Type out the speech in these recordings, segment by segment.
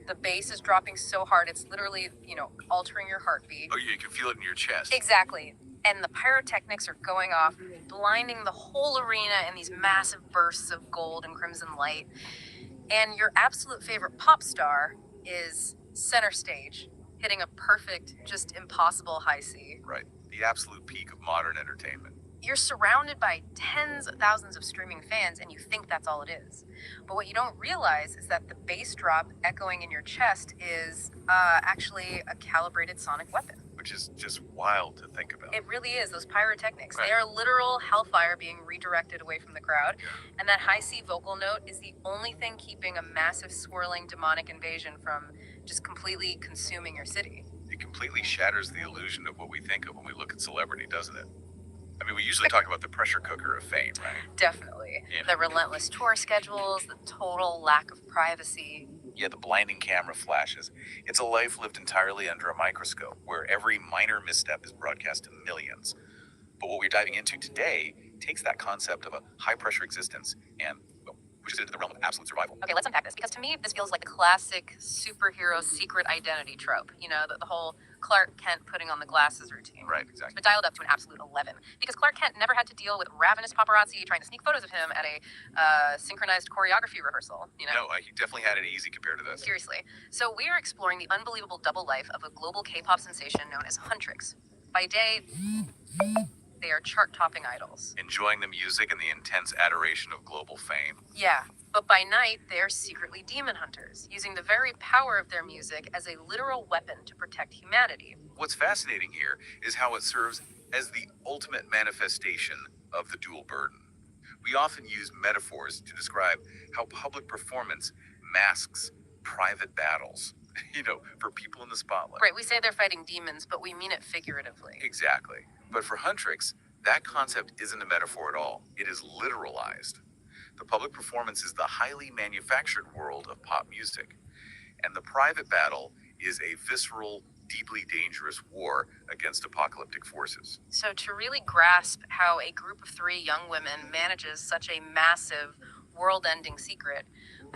The bass is dropping so hard, it's literally, altering your heartbeat. Oh, yeah, you can feel it in your chest. Exactly. And the pyrotechnics are going off, blinding the whole arena in these massive bursts of gold and crimson light. And your absolute favorite pop star is center stage, hitting a perfect, just impossible high C. Right. The absolute peak of modern entertainment. You're surrounded by tens of thousands of streaming fans, and you think that's all it is. But what you don't realize is that the bass drop echoing in your chest is actually a calibrated sonic weapon. Which is just wild to think about. It really is. Those pyrotechnics. Right. They are literal hellfire being redirected away from the crowd. Yeah. And that high C vocal note is the only thing keeping a massive swirling demonic invasion from just completely consuming your city. It completely shatters the illusion of what we think of when we look at celebrity, doesn't it? I mean, we usually talk about the pressure cooker of fame, right? Definitely. Yeah. The relentless tour schedules, the total lack of privacy. Yeah, the blinding camera flashes. It's a life lived entirely under a microscope, where every minor misstep is broadcast to millions. But what we're diving into today takes that concept of a high-pressure existence and pushes it into the realm of absolute survival. Okay, let's unpack this, because to me, this feels like the classic superhero secret identity trope. The whole Clark Kent putting on the glasses routine. Right, exactly. But dialed up to an absolute 11. Because Clark Kent never had to deal with ravenous paparazzi trying to sneak photos of him at a synchronized choreography rehearsal, No, he definitely had it easy compared to this. Seriously. So we are exploring the unbelievable double life of a global K-pop sensation known as Huntress. By day, they are chart-topping idols. Enjoying the music and the intense adoration of global fame. Yeah, but by night, they're secretly demon hunters, using the very power of their music as a literal weapon to protect humanity. What's fascinating here is how it serves as the ultimate manifestation of the dual burden. We often use metaphors to describe how public performance masks private battles, for people in the spotlight. Right, we say they're fighting demons, but we mean it figuratively. Exactly. But for Huntress, that concept isn't a metaphor at all. It is literalized. The public performance is the highly manufactured world of pop music, and the private battle is a visceral, deeply dangerous war against apocalyptic forces. So to really grasp how a group of 3 young women manages such a massive, world-ending secret,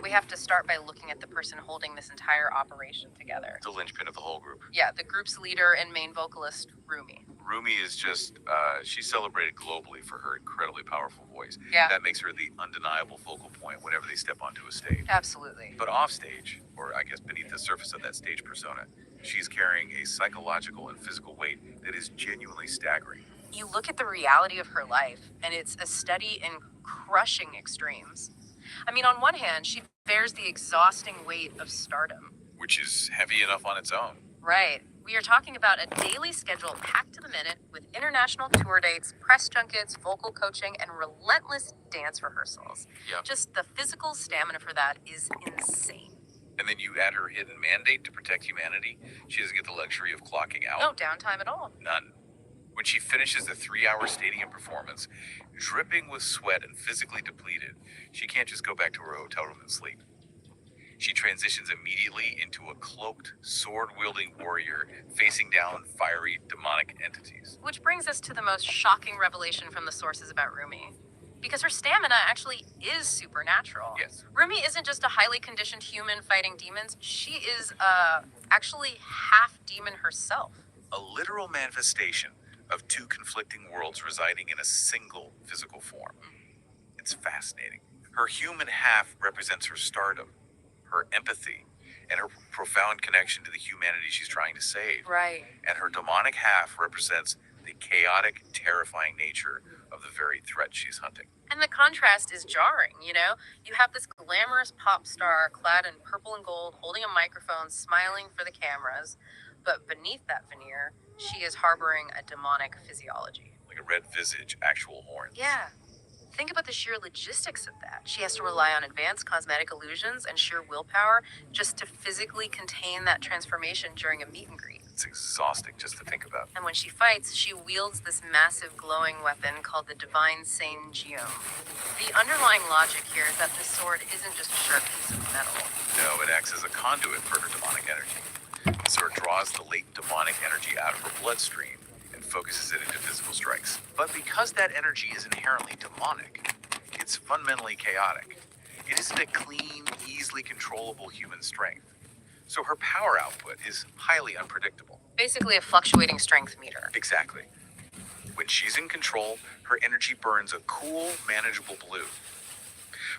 we have to start by looking at the person holding this entire operation together. The linchpin of the whole group. Yeah, the group's leader and main vocalist, Rumi. Rumi is just, she's celebrated globally for her incredibly powerful voice. Yeah. That makes her the undeniable focal point whenever they step onto a stage. Absolutely. But off stage, or I guess beneath the surface of that stage persona, she's carrying a psychological and physical weight that is genuinely staggering. You look at the reality of her life, and it's a study in crushing extremes. I mean, on one hand, she bears the exhausting weight of stardom. Which is heavy enough on its own. Right. We are talking about a daily schedule packed to the minute with international tour dates, press junkets, vocal coaching, and relentless dance rehearsals. Yeah. Just the physical stamina for that is insane. And then you add her hidden mandate to protect humanity. She doesn't get the luxury of clocking out. No downtime at all. None. When she finishes the 3-hour stadium performance, dripping with sweat and physically depleted, she can't just go back to her hotel room and sleep. She transitions immediately into a cloaked, sword-wielding warrior facing down fiery, demonic entities. Which brings us to the most shocking revelation from the sources about Rumi. Because her stamina actually is supernatural. Yes. Rumi isn't just a highly conditioned human fighting demons. She is actually half demon herself. A literal manifestation of 2 conflicting worlds residing in a single physical form. It's fascinating. Her human half represents her stardom, her empathy, and her profound connection to the humanity she's trying to save. Right. And her demonic half represents the chaotic, terrifying nature of the very threat she's hunting. And the contrast is jarring, You have this glamorous pop star clad in purple and gold, holding a microphone, smiling for the cameras. But beneath that veneer, she is harboring a demonic physiology. Like a red visage, actual horns. Yeah. Think about the sheer logistics of that. She has to rely on advanced cosmetic illusions and sheer willpower just to physically contain that transformation during a meet and greet. It's exhausting just to think about. And when she fights, she wields this massive glowing weapon called the Divine Saint Geom. The underlying logic here is that this sword isn't just a sharp piece of metal. No, it acts as a conduit for her demonic energy. The sword draws the latent demonic energy out of her bloodstream and focuses it into physical strikes. But because that energy is inherently demonic, it's fundamentally chaotic. It isn't a clean, easily controllable human strength. So her power output is highly unpredictable. Basically a fluctuating strength meter. Exactly. When she's in control, her energy burns a cool, manageable blue.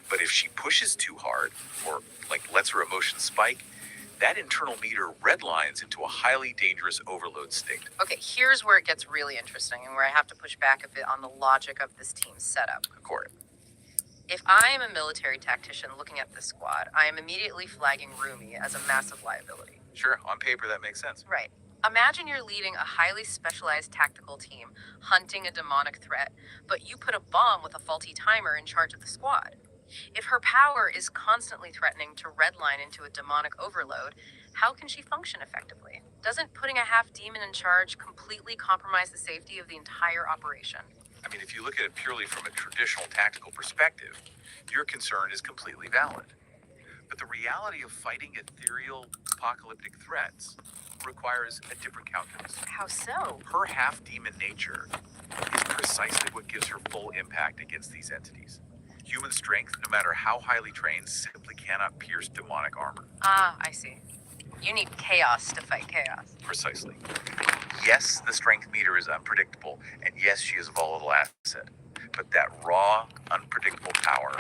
But if she pushes too hard, or lets her emotions spike, that internal meter redlines into a highly dangerous overload state. Okay, here's where it gets really interesting and where I have to push back a bit on the logic of this team's setup. Accord. If I am a military tactician looking at this squad, I am immediately flagging Rumi as a massive liability. Sure, on paper that makes sense. Right. Imagine you're leading a highly specialized tactical team, hunting a demonic threat, but you put a bomb with a faulty timer in charge of the squad. If her power is constantly threatening to redline into a demonic overload, how can she function effectively? Doesn't putting a half demon in charge completely compromise the safety of the entire operation? I mean, if you look at it purely from a traditional tactical perspective, your concern is completely valid. But the reality of fighting ethereal, apocalyptic threats requires a different calculus. How so? Her half-demon nature is precisely what gives her full impact against these entities. Human strength, no matter how highly trained, simply cannot pierce demonic armor. Ah, I see. You need chaos to fight chaos. Precisely. Yes, the strength meter is unpredictable, and yes, she is a volatile asset. But that raw, unpredictable power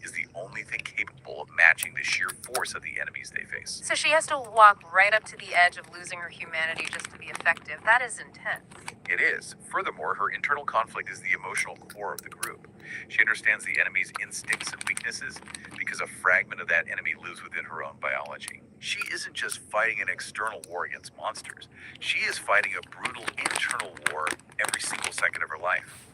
is the only thing capable of matching the sheer force of the enemies they face. So she has to walk right up to the edge of losing her humanity just to be effective. That is intense. It is. Furthermore, her internal conflict is the emotional core of the group. She understands the enemy's instincts and weaknesses because a fragment of that enemy lives within her own biology. She isn't just fighting an external war against monsters. She is fighting a brutal internal war every single second of her life.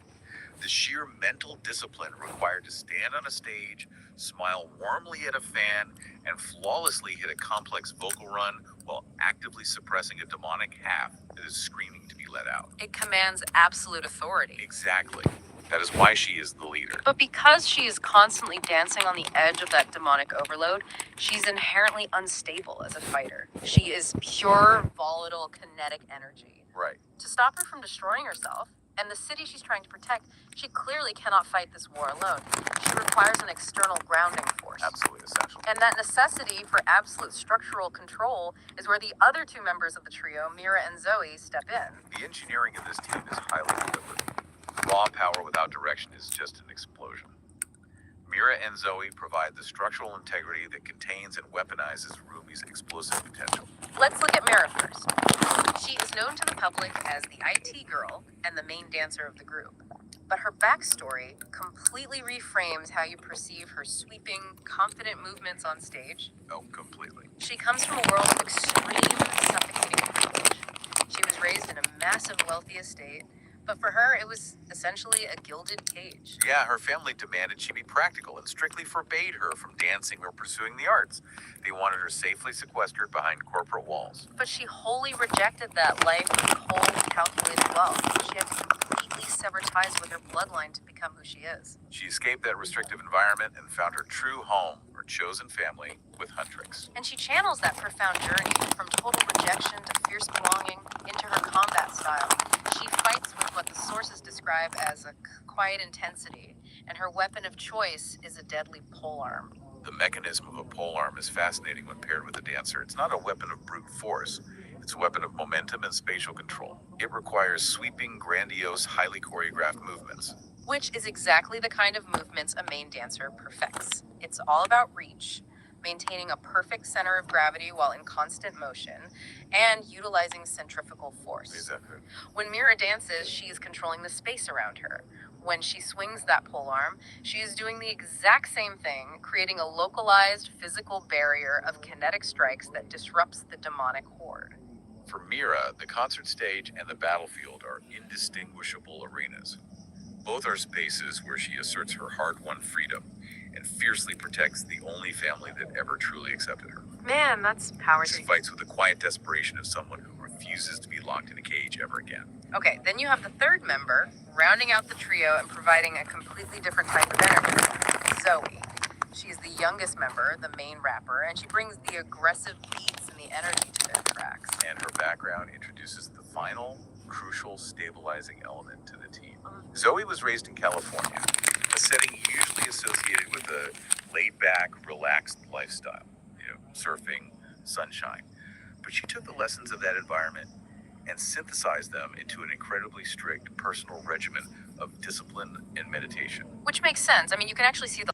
The sheer mental discipline required to stand on a stage, smile warmly at a fan, and flawlessly hit a complex vocal run while actively suppressing a demonic half that is screaming to be let out. It commands absolute authority. Exactly. That is why she is the leader. But because she is constantly dancing on the edge of that demonic overload, she's inherently unstable as a fighter. She is pure, volatile, kinetic energy. Right. To stop her from destroying herself, and the city she's trying to protect, she clearly cannot fight this war alone. She requires an external grounding force. Absolutely essential. And that necessity for absolute structural control is where the other two members of the trio, Mira and Zoey, step in. The engineering of this team is highly deliberate. Raw power without direction is just an explosion. Mira and Zoey provide the structural integrity that contains and weaponizes Rumi's explosive potential. Let's look at Mira first. She is known to the public as the IT girl and the main dancer of the group. But her backstory completely reframes how you perceive her sweeping, confident movements on stage. Oh, completely. She comes from a world of extreme, suffocating privilege. She was raised in a massive, wealthy estate, but for her, it was essentially a gilded cage. Yeah, her family demanded she be practical and strictly forbade her from dancing or pursuing the arts. They wanted her safely sequestered behind corporate walls. But she wholly rejected that life of cold, calculated wealth. She had to completely sever ties with her bloodline to become who she is. She escaped that restrictive environment and found her true home, her chosen family, with Huntress. And she channels that profound journey from total rejection to fierce belonging into her combat style. She fights with what the sources describe as a quiet intensity, and her weapon of choice is a deadly polearm. The mechanism of a polearm is fascinating when paired with a dancer. It's not a weapon of brute force. It's a weapon of momentum and spatial control. It requires sweeping, grandiose, highly choreographed movements. Which is exactly the kind of movements a main dancer perfects. It's all about reach, maintaining a perfect center of gravity while in constant motion, and utilizing centrifugal force. Exactly. When Mira dances, she is controlling the space around her. When she swings that polearm, she is doing the exact same thing, creating a localized physical barrier of kinetic strikes that disrupts the demonic horde. For Mira, the concert stage and the battlefield are indistinguishable arenas. Both are spaces where she asserts her hard-won freedom and fiercely protects the only family that ever truly accepted her. Man, that's power. She fights with the quiet desperation of someone who refuses to be locked in a cage ever again. Okay, then you have the third member, rounding out the trio and providing a completely different type of energy, Zoey. She's the youngest member, the main rapper, and she brings the aggressive beats and the energy to their tracks. And her background introduces the final, crucial stabilizing element to the team. Zoey was raised in California, a setting usually associated with a laid-back, relaxed lifestyle. Surfing, sunshine. But she took the lessons of that environment and synthesized them into an incredibly strict personal regimen of discipline and meditation. Which makes sense. I mean, you can actually see the